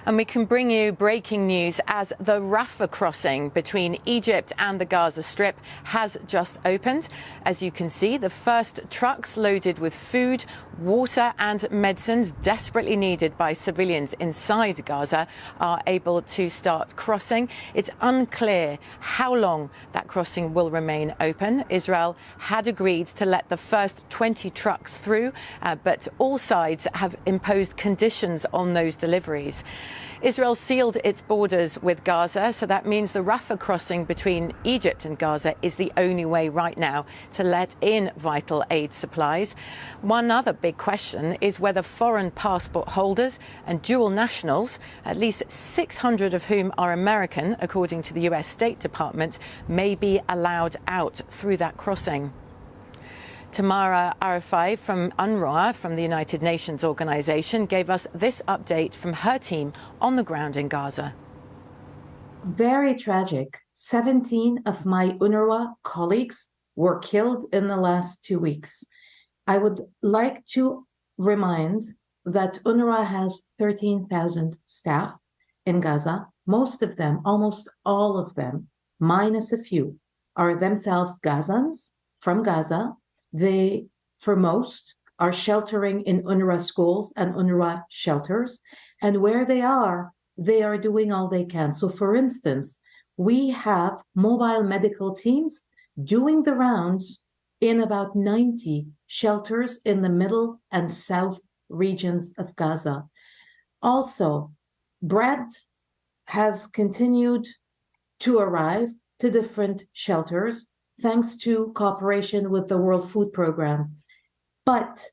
And we can bring you breaking news as the Rafah crossing between Egypt and the Gaza Strip has just opened. As you can see, the first trucks loaded with food, water and medicines desperately needed by civilians inside Gaza are able to start crossing. It's unclear how long that crossing will remain open. Israel had agreed to let the first 20 trucks through, but all sides have imposed conditions on those deliveries. Israel sealed its borders with Gaza, so that means the Rafah crossing between Egypt and Gaza is the only way right now to let in vital aid supplies. One other big question is whether foreign passport holders and dual nationals, at least 600 of whom are American, according to the US State Department, may be allowed out through that crossing. Tamara Arafai from UNRWA, from the United Nations organization, gave us this update from her team on the ground in Gaza. Very tragic. 17 of my UNRWA colleagues were killed in the last 2 weeks. I would like to remind that UNRWA has 13,000 staff in Gaza. Most of them, almost all of them, minus a few, are themselves Gazans from Gaza. They, for most, are sheltering in UNRWA schools and UNRWA shelters. And where they are doing all they can. So, for instance, we have mobile medical teams doing the rounds in about 90 shelters in the middle and south regions of Gaza. Also, bread has continued to arrive to different shelters, thanks to cooperation with the World Food Programme. But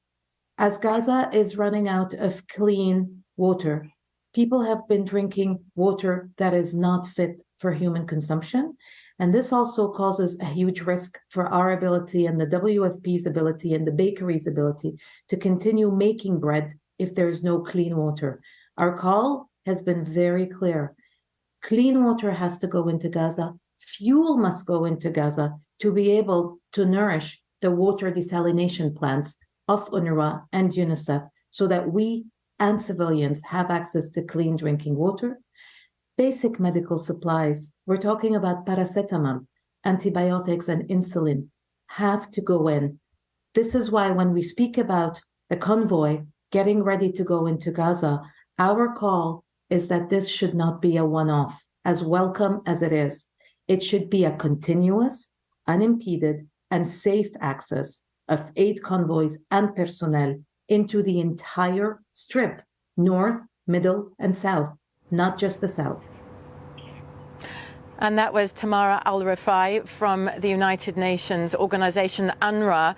as Gaza is running out of clean water, people have been drinking water that is not fit for human consumption. And this also causes a huge risk for our ability and the WFP's ability and the bakery's ability to continue making bread if there is no clean water. Our call has been very clear. Clean water has to go into Gaza. Fuel must go into Gaza to be able to nourish the water desalination plants of UNRWA and UNICEF so that we and civilians have access to clean drinking water. Basic medical supplies, we're talking about paracetamol, antibiotics and insulin, have to go in. This is why when we speak about the convoy getting ready to go into Gaza, our call is that this should not be a one-off, as welcome as it is. It should be a continuous, unimpeded, and safe access of aid convoys and personnel into the entire strip, north, middle, and south, not just the south. And that was Tamara Al-Rafai from the United Nations organization UNRWA,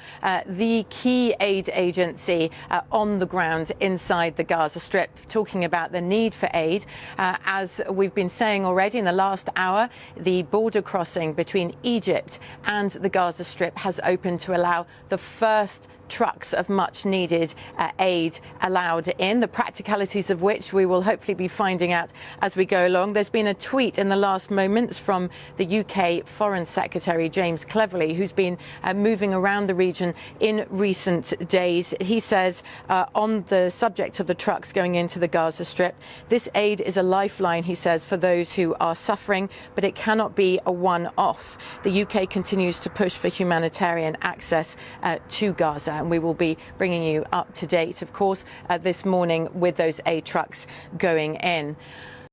the key aid agency on the ground inside the Gaza Strip, talking about the need for aid. As we've been saying already in the last hour, the border crossing between Egypt and the Gaza Strip has opened to allow the first trucks of much needed aid allowed in, the practicalities of which we will hopefully be finding out as we go along. There's been a tweet in the last moments from the UK Foreign Secretary James Cleverly, who's been moving around the region in recent days. He says on the subject of the trucks going into the Gaza Strip, this aid is a lifeline, he says, for those who are suffering, but it cannot be a one-off. The UK continues to push for humanitarian access to Gaza. And we will be bringing you up to date, of course, this morning with those aid trucks going in.